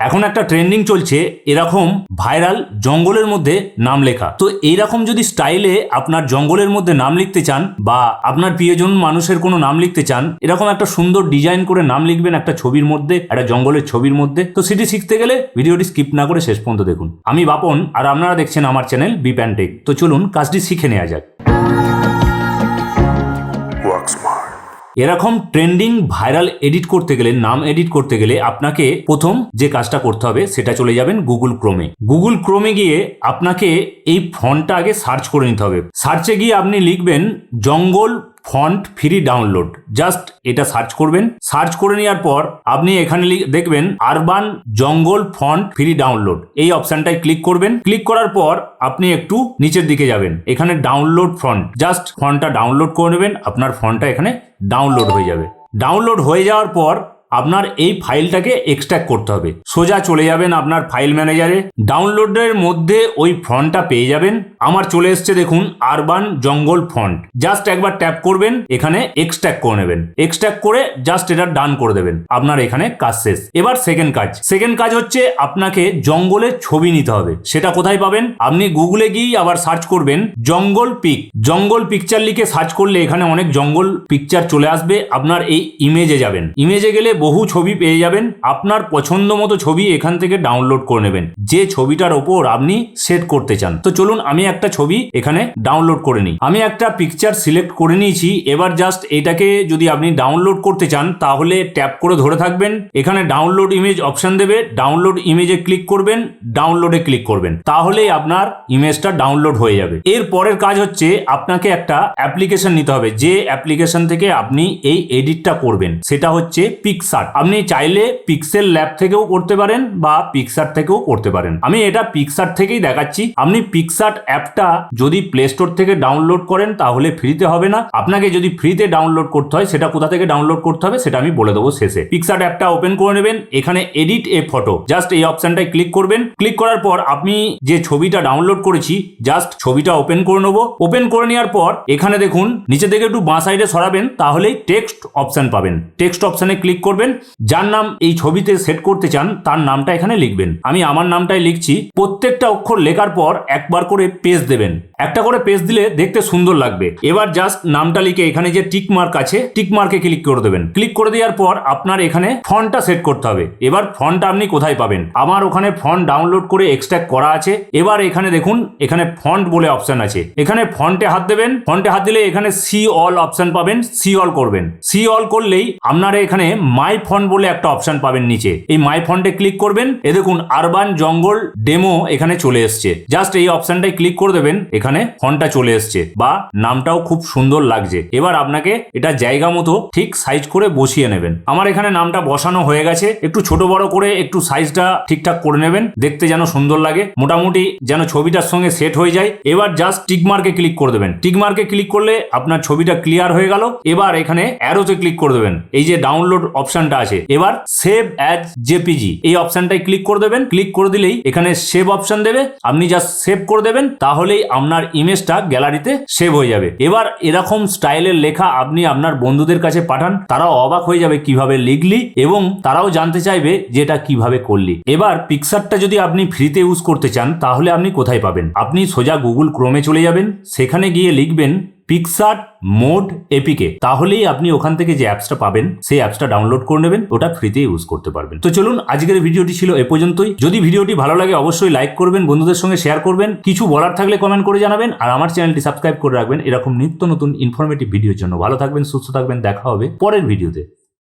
এখন একটা ট্রেন্ডিং চলছে এরকম ভাইরাল জঙ্গলের মধ্যে নাম লেখা। তো এইরকম যদি স্টাইলে আপনার জঙ্গলের মধ্যে নাম লিখতে চান বা আপনার প্রিয়জন মানুষের কোনো নাম লিখতে চান, এরকম একটা সুন্দর ডিজাইন করে নাম লিখবেন একটা ছবির মধ্যে, একটা জঙ্গলের ছবির মধ্যে। তো সেটি শিখতে গেলে ভিডিওটি স্কিপ না করে শেষ পর্যন্ত দেখুন। আমি বাপন আর আপনারা দেখছেন আমার চ্যানেল বিপ অ্যান্ড টেক। তো চলুন কাজটি শিখে নেওয়া যাক। এরকম ট্রেন্ডিং ভাইরাল এডিট করতে গেলে, নাম এডিট করতে গেলে আপনাকে প্রথম যে কাজটা করতে হবে সেটা চলে যাবেন গুগল ক্রোমে। গুগল ক্রোমে গিয়ে আপনাকে এই ফন্টটা আগে সার্চ করে নিতে হবে। সার্চে গিয়ে আপনি লিখবেন জঙ্গল ফন্ট ফ্রি ডাউনলোড, জাস্ট এটা সার্চ করবেন। সার্চ করে নেওয়ার পর আপনি এখানে দেখবেন আরবান জঙ্গল ফন্ট ফ্রি ডাউনলোড, এই অপশনটায় ক্লিক করবেন। ক্লিক করার পর আপনি একটু নিচের দিকে যাবেন, এখানে ডাউনলোড ফন্ট, জাস্ট ফন্টটা ডাউনলোড করে নেবেন। আপনার ফন্টটা এখানে ডাউনলোড হয়ে যাবে। ডাউনলোড হয়ে যাওয়ার পর আপনার এই ফাইলটাকে এক্সট্রাক্ট করতে হবে। সোজা চলে যাবেন আপনার ফাইল ম্যানেজারে, ডাউনলোডের মধ্যে ওই ফন্টটা পেয়ে যাবেন। আমার চলে এসছে দেখুন আরবান জঙ্গল ফন্ট, জাস্ট একবার ট্যাপ করবেন, এখানে এক্সট্রাক্ট করে নেবেন। এক্সট্রাক্ট করে জাস্ট এটা ডান করে দেবেন। আপনার এখানে কাজ শেষ। এবার সেকেন্ড কাজ হচ্ছে আপনাকে জঙ্গলের ছবি নিতে হবে। সেটা কোথায় পাবেন? আপনি গুগলে গিয়ে আবার সার্চ করবেন জঙ্গল পিক, জঙ্গল পিকচার লিখে সার্চ করলে এখানে অনেক জঙ্গল পিকচার চলে আসবে। আপনার এই ইমেজে যাবেন, ইমেজে গেলে বহু ছবি পেয়ে যাবেন। আপনার পছন্দ মতো ছবি এখান থেকে ডাউনলোড করে নেবেন, যে ছবিটার ওপর আপনি সেট করতে চান। তো চলুন আমি একটা ছবি এখানে ডাউনলোড করে নিই। আমি একটা পিকচার সিলেক্ট করে নিয়েছি। এবার জাস্ট এটাকে যদি আপনি ডাউনলোড করতে চান তাহলে ট্যাপ করে ধরে থাকবেন, এখানে ডাউনলোড ইমেজ অপশন দেবে, ডাউনলোড ইমেজে ক্লিক করবেন, ডাউনলোডে ক্লিক করবেন, তাহলেই আপনার ইমেজটা ডাউনলোড হয়ে যাবে। এর পরের কাজ হচ্ছে আপনাকে একটা অ্যাপ্লিকেশন নিতে হবে, যে অ্যাপ্লিকেশন থেকে আপনি এই এডিটটা করবেন সেটা হচ্ছে পিক্সার্ট। আপনি চাইলে পিক্সেল ল্যাব থেকেও করতে পারেন বা পিক্সার্ট থেকেও করতে পারেন। আমি এটা পিক্সার্ট থেকেই দেখাচ্ছি। আপনি পিক্সার্ট অ্যাপটা যদি প্লে স্টোর থেকে ডাউনলোড করেন তাহলে ফ্রিতে হবে না। আপনাকে যদি ফ্রিতে ডাউনলোড করতে হয় সেটা কোথা থেকে ডাউনলোড করতে হবে সেটা আমি বলে দেবো শেষে। পিক্সার্ট অ্যাপটা ওপেন করে নেবেন, এখানে এডিট এ ফটো, জাস্ট এই অপশনটায় ক্লিক করবেন। ক্লিক করার পর আপনি যে ছবিটা ডাউনলোড করেছি জাস্ট ছবিটা ওপেন করে নেবো। ওপেন করে নেওয়ার পর এখানে দেখুন নিচে থেকে একটু বাঁ সাইডে সরাবেন, তাহলেই টেক্সট অপশন পাবেন। টেক্সট অপশনে ক্লিক করবেন, যার নাম এই ছবিতে সেট করতে চান তার নামটা এখানে লিখবেন। আমি আমার নামটাই লিখছি। প্রত্যেকটা অক্ষর লেখার পর একবার করে পেজ দেবেন, একটা করে পেজ দিলে দেখতে সুন্দর লাগবে। এবার জাস্ট নামটা লিখে এখানে যে টিক মার্ক আছে টিক মার্কে ক্লিক করে দেবেন। ক্লিক করে দেওয়ার পর আপনার এখানে ফন্টটা সেট করতে হবে। এবার ফন্টটা আপনি কোথায় পাবেন? আমার ওখানে ফন্ট ডাউনলোড করে এক্সট্রাক্ট করা আছে। এবার এখানে দেখুন এখানে ফন্ট বলে অপশন আছে, এখানে ফন্টে হাত দেবেন। ফন্টে হাত দিলে এখানে সি অল অপশন পাবেন, সি অল করবেন। সি অল করলেই আপনারা এখানে মাই ফন্ট বলে একটা অপশন পাবেন নিচে, এই মাই ফন্টে ক্লিক করবেন। এ দেখুন আরবান জঙ্গল ডেমো এখানে চলে এসছে, জাস্ট এই অপশনটাই ক্লিক করে দেবেন, এখানে ফন্টটা চলে এসছে বা নামটাও খুব সুন্দর লাগছে। এবার আপনাকে এটা জায়গা মতো ঠিক সাইজ করে বসিয়ে নেবেন। আমার এখানে নামটা বসানো হয়ে গেছে। একটু ছোট বড় করে একটু সাইজটা ঠিকঠাক করে নেবেন, দেখতে যেন সুন্দর লাগে, মোটামুটি যেন ছবিটার সঙ্গে সেট হয়ে যায়। এবার জাস্ট টিক মার্কে ক্লিক করে দেবেন। টিক মার্কে ক্লিক করলে আপনার ছবিটা ক্লিয়ার হয়ে গেল। এবার এখানে অ্যারোতে ক্লিক করে দেবেন, এই যে ডাউনলোড অপশনটা আছে। এবার সেভ অ্যাজ জেপিজি এই অপশনটাই ক্লিক করে দেবেন। ক্লিক করে দিলেই এখানে সেভ অপশন দেবে, আপনি জাস্ট সেভ করে দেবেন, তাহলেই আপনার ইমেজটা গ্যালারিতে সেভ হয়ে যাবে। এবার এরকম স্টাইলের লেখা আপনি আপনার বন্ধুদের কাছে পাঠান, তারাও অবাক হয়ে যাবে কিভাবে লিখলি এবং তারাও জানতে চাইবে যে এটা কিভাবে করলি। এবার পিক্সারটা যদি আপনি ফ্রিতে ইউজ করতে চান তাহলে আপনি কোথায় পাবেন? আপনি সোজা গুগল ক্রোমে চলে যাবেন, সেখানে গিয়ে লিখবেন পিক্সার্ট মোড এপিকে, তাহলেই আপনি ওখান থেকে যে অ্যাপসটা পাবেন সেই অ্যাপসটা ডাউনলোড করে নেবেন, ওটা ফ্রিতে ইউজ করতে পারবেন। তো চলুন আজকের ভিডিওটি ছিল এ পর্যন্তই। যদি ভিডিওটি ভালো লাগে অবশ্যই লাইক করবেন, বন্ধুদের সঙ্গে শেয়ার করবেন, কিছু বলার থাকলে কমেন্ট করে জানাবেন, আর আমার চ্যানেলটি সাবস্ক্রাইব করে রাখবেন এরকম নিত্য নতুন ইনফরমেটিভ ভিডিওর জন্য। ভালো থাকবেন, সুস্থ থাকবেন, দেখা হবে পরের ভিডিওতে।